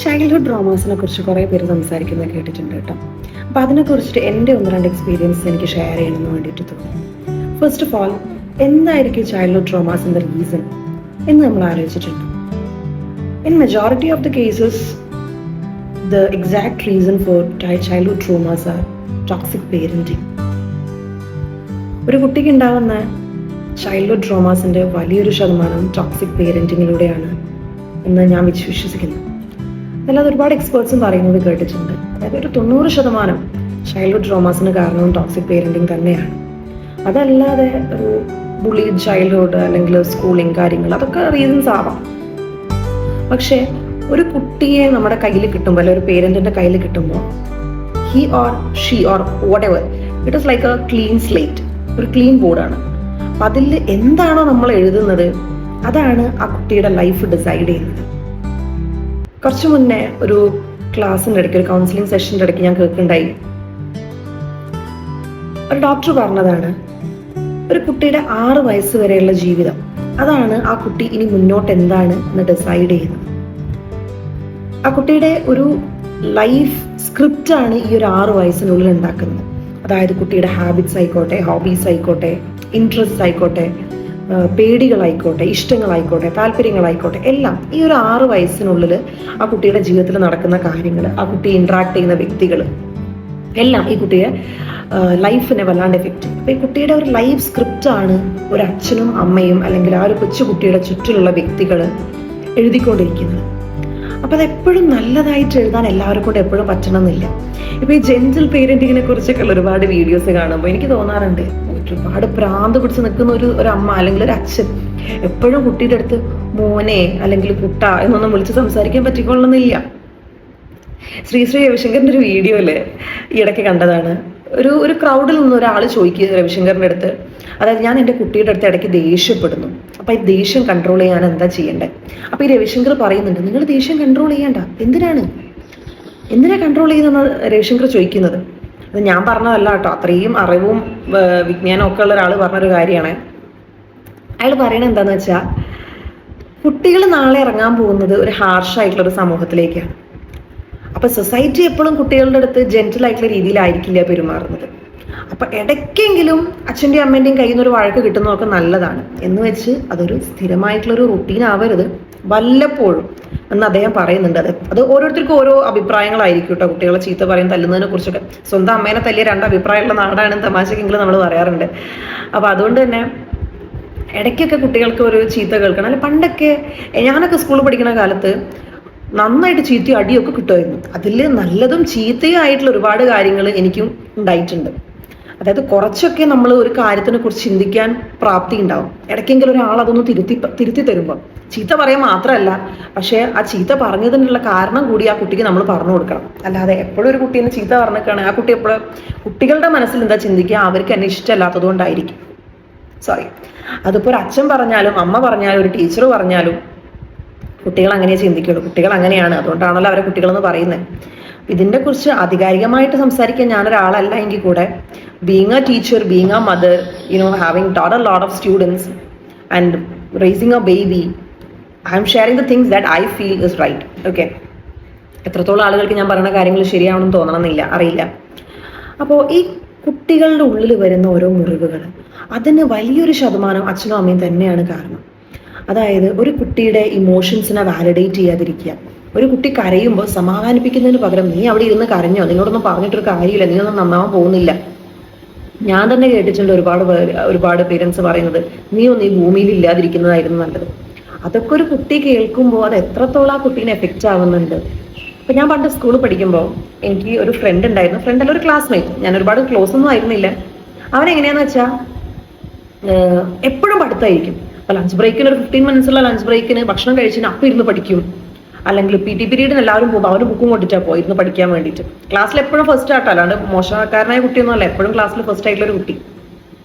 Childhood ഡ്രാമാസിനെ കുറിച്ച് കുറേ പേര് സംസാരിക്കുന്നത് കേട്ടിട്ടുണ്ട് കേട്ടോ. അപ്പോൾ അതിനെക്കുറിച്ചിട്ട് എൻ്റെ ഒന്ന് രണ്ട് എക്സ്പീരിയൻസ് എനിക്ക് ഷെയർ ചെയ്യണമെന്ന് വേണ്ടിയിട്ട് തോന്നി. ഫസ്റ്റ് ഓഫ് ഓൾ, എന്തായിരിക്കും ചൈൽഡ്ഹുഡ് ട്രോമാസിൻ്റെ റീസൺ എന്ന് നമ്മൾ ആലോചിച്ചിട്ടുണ്ട്. In majority of the cases the exact reason for childhood traumas are toxic parenting. ഒരു കുട്ടിക്ക് ഉണ്ടാവുന്ന ചൈൽഡ്ഹുഡ് ട്രോമാസിൻ്റെ വലിയൊരു ശതമാനം ടോക്സിക് പേരൻറ്റിങ്ങിലൂടെയാണ് എന്ന് ഞാൻ വിശ്വസിക്കുന്നു. അല്ലാതെ ഒരുപാട് എക്സ്പേർട്സും പറയുന്നത് കേട്ടിട്ടുണ്ട്. അതായത് ഒരു 90% ചൈൽഡ്ഹുഡ് ട്രോമാസിന് കാരണവും ടോക്സിക് പേരൻറ്റിങ് തന്നെയാണ്. അതല്ലാതെ ഒരു ബുളീഡ് ചൈൽഡ്ഹുഡ് അല്ലെങ്കിൽ സ്കൂളിങ് കാര്യങ്ങൾ അതൊക്കെ റീസൺസ് ആവാം. പക്ഷേ ഒരു കുട്ടിയെ നമ്മുടെ കയ്യിൽ കിട്ടുമ്പോൾ അല്ലെങ്കിൽ ഒരു പേരൻറ്റിൻ്റെ കയ്യിൽ കിട്ടുമ്പോൾ he or she or whatever it is like A clean slate, ഒരു ക്ലീൻ ബോർഡാണ്. അപ്പം അതിൽ എന്താണോ നമ്മൾ എഴുതുന്നത് അതാണ് ആ കുട്ടിയുടെ ലൈഫ് ഡിസൈഡ് ചെയ്യുന്നത്. കുറച്ചു മുന്നേ ഒരു ക്ലാസ്സിൻ്റെ ഇടയ്ക്ക്, ഒരു കൗൺസിലിംഗ് സെഷൻ്റെ ഇടയ്ക്ക് ഞാൻ കേൾക്കുന്നുണ്ടായി, ഒരു ഡോക്ടർ പറഞ്ഞതാണ് ഒരു കുട്ടിയുടെ 6 വയസ്സ് വരെയുള്ള ജീവിതം അതാണ് ആ കുട്ടി ഇനി മുന്നോട്ട് എന്താണ് എന്ന് ഡിസൈഡ് ചെയ്യുന്നത്. ആ കുട്ടിയുടെ ഒരു ലൈഫ് സ്ക്രിപ്റ്റാണ് ഈ ഒരു 6 വയസ്സിനുള്ളിൽ ഉണ്ടാക്കുന്നത്. അതായത് കുട്ടിയുടെ ഹാബിറ്റ്സ് ആയിക്കോട്ടെ, ഹോബീസ് ആയിക്കോട്ടെ, ഇൻട്രസ്റ്റ് ആയിക്കോട്ടെ, പേടികളായിക്കോട്ടെ, ഇഷ്ടങ്ങളായിക്കോട്ടെ, താല്പര്യങ്ങളായിക്കോട്ടെ, എല്ലാം ഈ ഒരു 6 വയസ്സിനുള്ളിൽ ആ കുട്ടിയുടെ ജീവിതത്തിൽ നടക്കുന്ന കാര്യങ്ങൾ, ആ കുട്ടി ഇൻട്രാക്ട് ചെയ്യുന്ന വ്യക്തികൾ എല്ലാം ഈ കുട്ടിയെ ലൈഫിനെ വല്ലാണ്ട് എഫക്റ്റ് ചെയ്യും. അപ്പോൾ ഈ കുട്ടിയുടെ ഒരു ലൈഫ് സ്ക്രിപ്റ്റാണ് ഒരു അച്ഛനും അമ്മയും അല്ലെങ്കിൽ ആ ഒരു കൊച്ചു കുട്ടിയുടെ ചുറ്റിലുള്ള വ്യക്തികൾ എഴുതിക്കൊണ്ടിരിക്കുന്നത്. അപ്പോൾ അതെപ്പോഴും നല്ലതായിട്ട് എഴുതാൻ എല്ലാവരും കൊണ്ട് എപ്പോഴും പറ്റണമെന്നില്ല. ഇപ്പോൾ ഈ ജെന്റിൽ പേരൻറ്റിങ്ങിനെ കുറിച്ചൊക്കെയുള്ള ഒരുപാട് വീഡിയോസ് കാണുമ്പോൾ എനിക്ക് തോന്നാറുണ്ട്, ഒരുപാട് പ്രാന്ത് പിടിച്ച് നിൽക്കുന്ന ഒരു അമ്മ അല്ലെങ്കിൽ ഒരു അച്ഛൻ എപ്പോഴും കുട്ടിയുടെ അടുത്ത് മോനെ അല്ലെങ്കിൽ കുട്ട എന്നൊന്നും വിളിച്ച് സംസാരിക്കാൻ പറ്റിക്കൊള്ളുന്നില്ല. ശ്രീ രവിശങ്കറിന്റെ ഒരു വീഡിയോയില് ഈ ഇടയ്ക്ക് കണ്ടതാണ്. ഒരു ക്രൗഡിൽ നിന്ന് ഒരാൾ ചോദിക്കുക രവിശങ്കറിന്റെ അടുത്ത്, അതായത് ഞാൻ എൻ്റെ കുട്ടിയുടെ അടുത്ത് ഇടയ്ക്ക് ദേഷ്യപ്പെടുന്നു, അപ്പൊ ഈ ദേഷ്യം കൺട്രോൾ ചെയ്യാൻ എന്താ ചെയ്യണ്ടേ? അപ്പൊ ഈ രവിശങ്കർ പറയുന്നുണ്ട്, നിങ്ങൾ ദേഷ്യം കൺട്രോൾ ചെയ്യണ്ട, എന്തിനാ കൺട്രോൾ ചെയ്യുന്ന രവിശങ്കർ ചോദിക്കുന്നത്. അത് ഞാൻ പറഞ്ഞതല്ല കേട്ടോ, അത്രയും അറിവും വിജ്ഞാനവും ഒക്കെ ഉള്ള ഒരാൾ പറഞ്ഞൊരു കാര്യമാണ്. അയാൾ പറയണത് എന്താന്ന് വെച്ചാൽ, കുട്ടികൾ നാളെ ഇറങ്ങാൻ പോകുന്നത് ഒരു ഹാർഷായിട്ടുള്ള ഒരു സമൂഹത്തിലേക്കാണ്. അപ്പൊ സൊസൈറ്റി എപ്പോഴും കുട്ടികളുടെ അടുത്ത് ജെന്റിൽ ആയിട്ടുള്ള രീതിയിലായിരിക്കില്ല പെരുമാറുന്നത്. അപ്പൊ ഇടയ്ക്കെങ്കിലും അച്ഛൻ്റെയും അമ്മേൻ്റെയും കയ്യിൽ നിന്ന് ഒരു വഴക്ക് കിട്ടുന്നതൊക്കെ നല്ലതാണ് എന്ന് വെച്ച് അതൊരു സ്ഥിരമായിട്ടുള്ളൊരു റുട്ടീൻ ആവരുത്, വല്ലപ്പോഴും എന്ന് അദ്ദേഹം പറയുന്നുണ്ട്. അത് ഓരോരുത്തർക്കും ഓരോ അഭിപ്രായങ്ങളായിരിക്കും കേട്ടോ. കുട്ടികളെ ചീത്ത പറയും, തല്ലുന്നതിനെ കുറിച്ചൊക്കെ. സ്വന്തം അമ്മേനെ തല്ലിയ 2 അഭിപ്രായമുള്ള നാടാണ് തമാശക്കെങ്കിലും നമ്മൾ പറയാറുണ്ട്. അപ്പൊ അതുകൊണ്ട് തന്നെ ഇടയ്ക്കൊക്കെ കുട്ടികൾക്ക് ഒരു ചീത്ത കേൾക്കണം. അല്ലെ പണ്ടൊക്കെ ഞാനൊക്കെ സ്കൂളിൽ പഠിക്കുന്ന കാലത്ത് നന്നായിട്ട് ചീത്തയും അടിയൊക്കെ കിട്ടുമായിരുന്നു. അതിൽ നല്ലതും ചീത്തയും ആയിട്ടുള്ള ഒരുപാട് കാര്യങ്ങൾ എനിക്കും ഉണ്ടായിട്ടുണ്ട്. അതായത് കുറച്ചൊക്കെ നമ്മൾ ഒരു കാര്യത്തിനെ കുറിച്ച് ചിന്തിക്കാൻ പ്രാപ്തി ഉണ്ടാവും. ഇടയ്ക്കെങ്കിലും ഒരാൾ അതൊന്ന് തിരുത്തി തരുമ്പോൾ ചീത്ത പറയാൻ മാത്രമല്ല, പക്ഷേ ആ ചീത്ത പറഞ്ഞതിനുള്ള കാരണം കൂടി ആ കുട്ടിക്ക് നമ്മൾ പറഞ്ഞു കൊടുക്കണം. അല്ലാതെ എപ്പോഴും ഒരു കുട്ടീനെ ചീത്ത പറഞ്ഞിട്ടാണ് ആ കുട്ടി എപ്പോഴും കുട്ടികളുടെ മനസ്സിൽ എന്താ ചിന്തിക്കുക, അവർക്ക് എന്നെ ഇഷ്ടമല്ലാത്തത് കൊണ്ടായിരിക്കും. അതിപ്പോൾ ഒരു അച്ഛൻ പറഞ്ഞാലും അമ്മ പറഞ്ഞാലും ഒരു ടീച്ചർ പറഞ്ഞാലും കുട്ടികൾ അങ്ങനെ ചിന്തിക്കുള്ളൂ. കുട്ടികൾ അങ്ങനെയാണ്, അതുകൊണ്ടാണല്ലോ അവരെ കുട്ടികളെന്ന് പറയുന്നത്. ഇതിനെ കുറിച്ച് ആധികാരികമായിട്ട് സംസാരിക്കാൻ ഞാനൊരാളല്ല എങ്കിൽ കൂടെ, being A teacher, being A mother, having taught a lot of students and raising a baby, I am sharing the things that I feel is right. Okay, എത്രത്തോളം ആളുകൾക്ക് ഞാൻ പറയുന്ന കാര്യങ്ങൾ ശരിയാവണമെന്ന് തോന്നണമെന്നില്ല, അറിയില്ല. അപ്പോൾ ഈ കുട്ടികളുടെ ഉള്ളിൽ വരുന്ന ഓരോ മുറിവുകൾ, അതിന് വലിയൊരു ശതമാനം അച്ഛനും അമ്മയും തന്നെയാണ് കാരണം. അതായത് ഒരു കുട്ടിയുടെ ഇമോഷൻസിനെ വാലിഡേറ്റ് ചെയ്യാതിരിക്കുക. ഒരു കുട്ടി കരയുമ്പോൾ സമാധാനിപ്പിക്കുന്നതിന് പകരം നീ അവിടെ ഇരുന്ന് കരഞ്ഞോ, നിങ്ങളൊന്നും പറഞ്ഞിട്ടൊരു കാര്യമില്ല, നീ ഒന്നും നന്നാവാൻ പോകുന്നില്ല. ഞാൻ തന്നെ കേട്ടിട്ടുണ്ട് ഒരുപാട് പേരൻസ് പറയുന്നത്, നീ ഒന്ന് ഈ ഭൂമിയിൽ ഇല്ലാതിരിക്കുന്നതായിരുന്നു നല്ലത്. അതൊക്കെ ഒരു കുട്ടി കേൾക്കുമ്പോൾ അത് എത്രത്തോളം ആ കുട്ടീനെ എഫക്റ്റ് ആവുന്നുണ്ട്. ഇപ്പൊ ഞാൻ പണ്ട് സ്കൂളിൽ പഠിക്കുമ്പോൾ എനിക്ക് ഒരു ഫ്രണ്ട് ഉണ്ടായിരുന്നു. ഫ്രണ്ടല്ല, ഒരു ക്ലാസ്മേറ്റ്. ഞാൻ ഒരുപാട് ക്ലോസ് ഒന്നും ആയിരുന്നില്ല. അവൻ എങ്ങനെയാന്ന് വെച്ചാൽ എപ്പോഴും പഠിത്തമായിരിക്കും. അപ്പൊ ലഞ്ച് ബ്രേക്കിന് ഒരു 15 മിനിറ്റ്സുള്ള ലഞ്ച് ബ്രേക്കിന് ഭക്ഷണം കഴിച്ചിട്ട് അപ്പം ഇരുന്ന് പഠിക്കും. അല്ലെങ്കിൽ PT പീരീഡിന് എല്ലാവരും പോകുമ്പോൾ അവന് ബുക്കും കൊണ്ടിട്ടാ പോയിരുന്നു പഠിക്കാൻ വേണ്ടിയിട്ട്. ക്ലാസ്സിൽ എപ്പോഴും ഫസ്റ്റ് ആട്ടോ, അല്ലാണ്ട് മോശക്കാരനായ കുട്ടിയൊന്നും അല്ല, എപ്പോഴും ക്ലാസ്സിൽ ഫസ്റ്റ് ആയിട്ടുള്ള ഒരു കുട്ടി.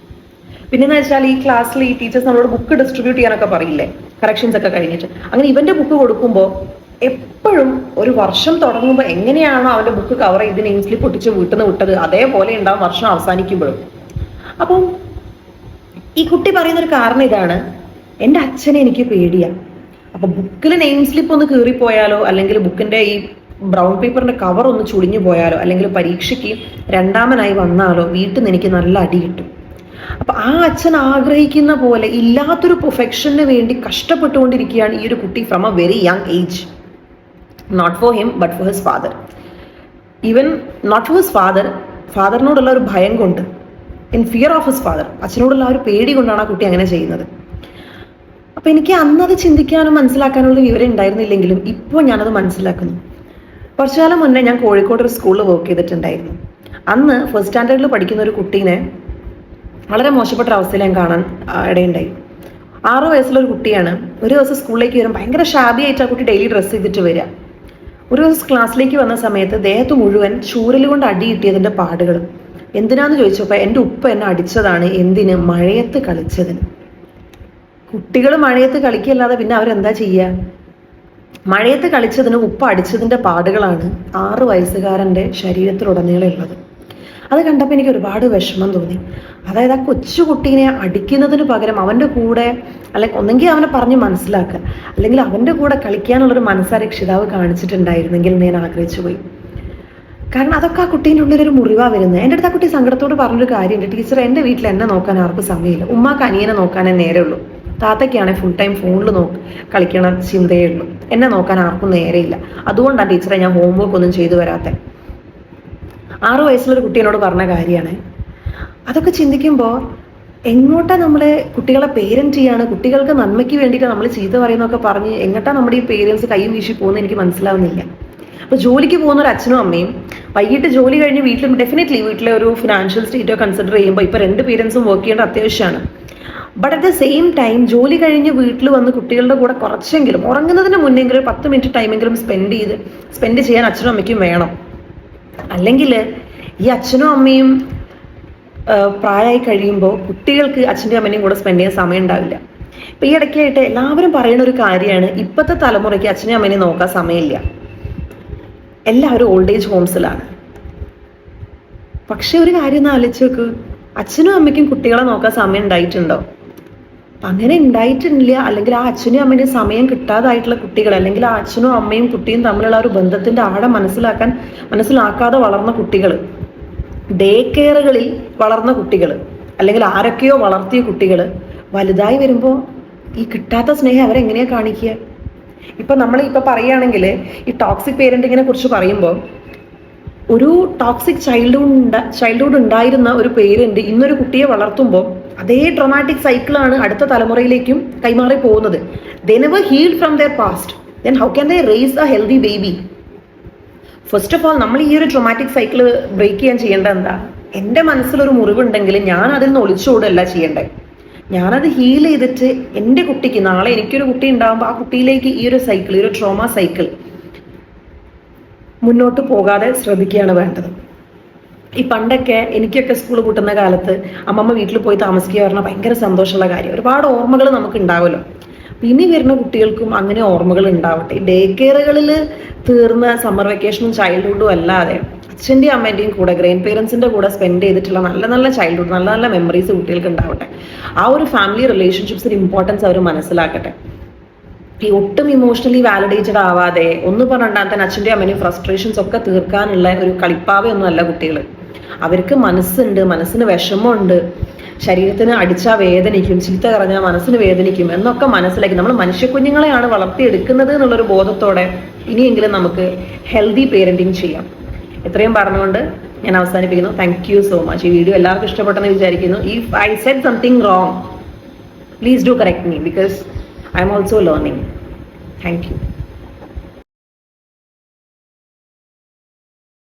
പിന്നെന്ന് വെച്ചാൽ ഈ ക്ലാസ്സിൽ ഈ ടീച്ചേഴ്സ് നമ്മളോട് ബുക്ക് ഡിസ്ട്രിബ്യൂട്ട് ചെയ്യാനൊക്കെ പറയില്ലേ, കറക്ഷൻസ് ഒക്കെ കഴിഞ്ഞിട്ട്. അങ്ങനെ ഇവന്റെ ബുക്ക് കൊടുക്കുമ്പോൾ എപ്പോഴും ഒരു വർഷം തുടങ്ങുമ്പോൾ എങ്ങനെയാണോ അവന്റെ ബുക്ക് കവർ ചെയ്ത് നെയിം സ്ലിപ്പ് ഒട്ടിച്ച് വീട്ടിൽ നിന്ന് വിട്ടത് അതേപോലെ ഉണ്ടാവും വർഷം അവസാനിക്കുമ്പോഴും. അപ്പം ഈ കുട്ടി പറയുന്നൊരു കാരണം ഇതാണ്, എൻ്റെ അച്ഛനെ എനിക്ക് പേടിയാണ്, അപ്പൊ ബുക്കിൽ നെയിം സ്ലിപ്പ് ഒന്ന് കീറിപ്പോയാലോ, അല്ലെങ്കിൽ ബുക്കിന്റെ ഈ ബ്രൗൺ പേപ്പറിന്റെ കവർ ഒന്ന് ചുളിഞ്ഞു പോയാലോ, അല്ലെങ്കിൽ പരീക്ഷയ്ക്ക് രണ്ടാമനായി വന്നാലോ വീട്ടിൽ നിന്ന് എനിക്ക് നല്ല അടി കിട്ടും. അപ്പൊ ആ അച്ഛൻ ആഗ്രഹിക്കുന്ന പോലെ ഇല്ലാത്തൊരു പെർഫെക്ഷന് വേണ്ടി കഷ്ടപ്പെട്ടുകൊണ്ടിരിക്കുകയാണ് ഈ ഒരു കുട്ടി from a very young age. Not for him but for his father. Even not for his father, ഫാദറിനോടുള്ള ഒരു ഭയം കൊണ്ട്, in fear of his father, അച്ഛനോടുള്ള ആ ഒരു പേടി കൊണ്ടാണ് ആ കുട്ടി അങ്ങനെ ചെയ്യുന്നത്. അപ്പൊ എനിക്ക് അന്നത് ചിന്തിക്കാനും മനസ്സിലാക്കാനുള്ള വിവരം ഉണ്ടായിരുന്നില്ലെങ്കിലും ഇപ്പോൾ ഞാനത് മനസ്സിലാക്കുന്നു. കുറച്ചു കാലം മുന്നേ ഞാൻ കോഴിക്കോട് ഒരു സ്കൂളിൽ വർക്ക് ചെയ്തിട്ടുണ്ടായിരുന്നു. അന്ന് ഫസ്റ്റ് സ്റ്റാൻഡേർഡിൽ പഠിക്കുന്ന ഒരു കുട്ടീനെ വളരെ മോശപ്പെട്ട അവസ്ഥയിൽ ഞാൻ കാണാൻ ഇടയുണ്ടായി. 6 വയസ്സുള്ള ഒരു കുട്ടിയാണ്. ഒരു ദിവസം സ്കൂളിലേക്ക് വരും, ഭയങ്കര ഷാബി ആയിട്ട് ആ കുട്ടി ഡെയിലി ഡ്രസ്സ് ചെയ്തിട്ട് വരിക. ഒരു ദിവസം ക്ലാസ്സിലേക്ക് വന്ന സമയത്ത് ദേഹത്ത് മുഴുവൻ ചൂരൽ കൊണ്ട് അടി കിട്ടിയതിന്റെ പാടുകൾ. എന്തിനാന്ന് ചോദിച്ചപ്പോൾ എൻ്റെ ഉപ്പ എന്നെ അടിച്ചതാണ്. എന്തിന്? മഴയത്ത് കളിച്ചതിന്. കുട്ടികൾ മഴയത്ത് കളിക്കല്ലാതെ പിന്നെ അവരെന്താ ചെയ്യുക? മഴയത്ത് കളിച്ചതിന് ഉപ്പ അടിച്ചതിന്റെ പാടുകളാണ് 6 വയസ്സുകാരൻ്റെ ശരീരത്തിലുടനീളം ഉള്ളത്. അത് കണ്ടപ്പോൾ എനിക്ക് ഒരുപാട് വിഷമം തോന്നി. അതായത് ആ കൊച്ചുകുട്ടീനെ അടിക്കുന്നതിന് പകരം അവൻ്റെ കൂടെ, അല്ലെങ്കിൽ ഒന്നെങ്കിൽ അവനെ പറഞ്ഞ് മനസ്സിലാക്കുക, അല്ലെങ്കിൽ അവൻ്റെ കൂടെ കളിക്കാനുള്ളൊരു മനസ്സാ രക്ഷിതാവ് കാണിച്ചിട്ടുണ്ടായിരുന്നെങ്കിൽ ഞാൻ ആഗ്രഹിച്ചു പോയി. കാരണം അതൊക്കെ ആ കുട്ടീൻ്റെ ഉള്ളിലൊരു മുറിവാ വരുന്നത്. എൻ്റെ അടുത്ത് ആ കുട്ടി സങ്കടത്തോട് പറഞ്ഞൊരു കാര്യമുണ്ട്, ടീച്ചർ എൻ്റെ വീട്ടിൽ എന്നെ നോക്കാൻ ആർക്കും സമയമില്ല, ഉമ്മാക്ക് അനിയനെ നോക്കാനേ നേരമുള്ളൂ, താത്തയ്ക്കാണെങ്കിൽ ഫുൾ ടൈം ഫോണിൽ കളിക്കണ ചിന്തയേ ഉള്ളൂ, എന്നെ നോക്കാൻ ആർക്കും നേരെയില്ല, അതുകൊണ്ടാണ് ടീച്ചറെ ഞാൻ ഹോംവർക്ക് ഒന്നും ചെയ്തു വരാത്തെ. 6 വയസ്സുള്ളൊരു കുട്ടി എന്നോട് പറഞ്ഞ കാര്യമാണ്. അതൊക്കെ ചിന്തിക്കുമ്പോൾ എങ്ങോട്ടാ നമ്മളെ കുട്ടികളെ പേരന്റ് ചെയ്യാണ്, കുട്ടികൾക്ക് നന്മയ്ക്ക് വേണ്ടിയിട്ട് നമ്മൾ ചീത്ത പറയുന്നൊക്കെ പറഞ്ഞ് എങ്ങോട്ടാ നമ്മുടെ ഈ പേരൻസ് കൈയും വീശി പോകുന്നത് എനിക്ക് മനസ്സിലാവുന്നില്ല. അപ്പൊ ജോലിക്ക് പോകുന്ന ഒരു അച്ഛനും അമ്മയും വൈകിട്ട് ജോലി കഴിഞ്ഞ് വീട്ടിലും ഡെഫിനറ്റ്ലി വീട്ടിലെ ഒരു ഫിനാൻഷ്യൽ സ്റ്റേറ്റോ കൺസിഡർ ചെയ്യുമ്പോൾ ഇപ്പൊ 2 പേരൻസും വർക്ക് ചെയ്യേണ്ട അത്യാവശ്യമാണ്. But at the same time ജോലി കഴിഞ്ഞ് വീട്ടിൽ വന്ന് കുട്ടികളുടെ കൂടെ കുറച്ചെങ്കിലും ഉറങ്ങുന്നതിന് മുന്നെങ്കിലും 10 മിനിറ്റ് ടൈമെങ്കിലും സ്പെൻഡ് ചെയ്യാൻ അച്ഛനും അമ്മയ്ക്കും വേണം. അല്ലെങ്കിൽ ഈ അച്ഛനും അമ്മയും പ്രായമായി കഴിയുമ്പോൾ കുട്ടികൾക്ക് അച്ഛൻ്റെ അമ്മേനെയും കൂടെ സ്പെൻഡ് ചെയ്യാൻ സമയം ഉണ്ടാവില്ല. ഇപ്പൊ ഈ ഇടയ്ക്കായിട്ട് എല്ലാവരും പറയുന്ന ഒരു കാര്യമാണ്, ഇപ്പോഴത്തെ തലമുറയ്ക്ക് അച്ഛനെയും അമ്മേനെ നോക്കാൻ സമയമില്ല, എല്ലാവരും ഓൾഡ് ഏജ് ഹോംസിലാണ്. പക്ഷെ ഒരു കാര്യം ഒന്ന് ആലോചിച്ച് നോക്ക്, അച്ഛനും അമ്മയ്ക്കും കുട്ടികളെ നോക്കാൻ സമയം ഉണ്ടായിട്ടുണ്ടോ? അങ്ങനെ ഉണ്ടായിട്ടില്ല. അല്ലെങ്കിൽ ആ അച്ഛനും അമ്മേനും സമയം കിട്ടാതായിട്ടുള്ള കുട്ടികൾ, അല്ലെങ്കിൽ ആ അച്ഛനും അമ്മയും കുട്ടിയും തമ്മിലുള്ള ഒരു ബന്ധത്തിന്റെ ആഴം മനസ്സിലാക്കാതെ വളർന്ന കുട്ടികൾ, ഡേ കെയറുകളിൽ വളർന്ന കുട്ടികൾ, അല്ലെങ്കിൽ ആരൊക്കെയോ വളർത്തിയ കുട്ടികൾ വലുതായി വരുമ്പോൾ ഈ കിട്ടാത്ത സ്നേഹം അവരെങ്ങനെയാ കാണിക്കുക? ഇപ്പൊ നമ്മൾ പറയുകയാണെങ്കിൽ ഈ ടോക്സിക് പേരന്റിങ്ങിനെ കുറിച്ച് പറയുമ്പോൾ, ഒരു ടോക്സിക് ചൈൽഡ്ഹുഡ് ഉണ്ടായിരുന്ന ഒരു പേരന്റ് ഇന്നൊരു കുട്ടിയെ വളർത്തുമ്പോൾ അതേ ട്രോമാറ്റിക് സൈക്കിളാണ് അടുത്ത തലമുറയിലേക്കും കൈമാറി പോകുന്നത്. They never healed from their past, then how can they raise a healthy baby? First of all നമ്മൾ ഈ ഒരു ട്രോമാറ്റിക് സൈക്കിൾ ബ്രേക്ക് ചെയ്യാൻ ചെയ്യേണ്ടത് എന്താ? എൻ്റെ മനസ്സിലൊരു മുറിവുണ്ടെങ്കിൽ ഞാൻ അതിൽ നിന്ന് ഒളിച്ചോടല്ല ചെയ്യേണ്ടത്. ഞാനത് ഹീൽ ചെയ്തിട്ട് എൻ്റെ കുട്ടിക്ക്, നാളെ എനിക്കൊരു കുട്ടി ഉണ്ടാകുമ്പോൾ ആ കുട്ടിയിലേക്ക് ഈ ഒരു സൈക്കിൾ, ഈ ഒരു ട്രോമ സൈക്കിൾ മുന്നോട്ട് പോകാതെ ശ്രദ്ധിക്കുകയാണ് വേണ്ടത്. ഈ പണ്ടൊക്കെ എനിക്കൊക്കെ സ്കൂൾ കൂട്ടുന്ന കാലത്ത് അമ്മമ്മ വീട്ടിൽ പോയി താമസിക്കുക പറഞ്ഞാൽ ഭയങ്കര സന്തോഷമുള്ള കാര്യം, ഒരുപാട് ഓർമ്മകൾ നമുക്ക് ഉണ്ടാവുമല്ലോ. ഇനി വരുന്ന കുട്ടികൾക്കും അങ്ങനെ ഓർമ്മകൾ ഉണ്ടാവട്ടെ. ഡേ കെയറുകളിൽ തീർന്ന സമ്മർ വെക്കേഷനും ചൈൽഡ്ഹുഡും അല്ലാതെ അച്ഛൻ്റെയും അമ്മേൻ്റെയും കൂടെ, ഗ്രാൻഡ് പേരൻസിൻ്റെ കൂടെ സ്പെൻഡ് ചെയ്തിട്ടുള്ള നല്ല നല്ല ചൈൽഡ്ഹുഡ്, നല്ല നല്ല മെമ്മറീസ് കുട്ടികൾക്ക് ഉണ്ടാവട്ടെ. ആ ഒരു ഫാമിലി റിലേഷൻഷിപ്സിന്റെ ഇമ്പോർട്ടൻസ് അവർ മനസ്സിലാക്കട്ടെ. ഈ ഒട്ടും ഇമോഷണലി വാലിഡേറ്റഡ് ആവാതെ ഒന്ന് പറഞ്ഞാൽ തന്നെ അച്ഛൻ്റെയും അമ്മേനെയും ഫ്രസ്ട്രേഷൻസ് ഒക്കെ തീർക്കാനുള്ള ഒരു കളിപ്പാവയൊന്നും അല്ല കുട്ടികൾ. അവർക്ക് മനസ്സുണ്ട്, മനസ്സിന് വിഷമമുണ്ട്, ശരീരത്തിന് അടിച്ചാൽ വേദനിക്കും, ചീത്ത പറഞ്ഞാൽ മനസ്സിന് വേദനിക്കും എന്നൊക്കെ മനസ്സിലാക്കി നമ്മൾ മനുഷ്യ കുഞ്ഞുങ്ങളെയാണ് വളർത്തിയെടുക്കുന്നത് എന്നുള്ളൊരു ബോധത്തോടെ ഇനിയെങ്കിലും നമുക്ക് ഹെൽത്തി പേരന്റിങ് ചെയ്യാം. ഇത്രയും പറഞ്ഞുകൊണ്ട് ഞാൻ അവസാനിപ്പിക്കുന്നു. Thank you so much. ഈ വീഡിയോ എല്ലാവർക്കും ഇഷ്ടപ്പെട്ടെന്ന് വിചാരിക്കുന്നു. If I said something wrong, please do correct me, because I am also learning. Thank you.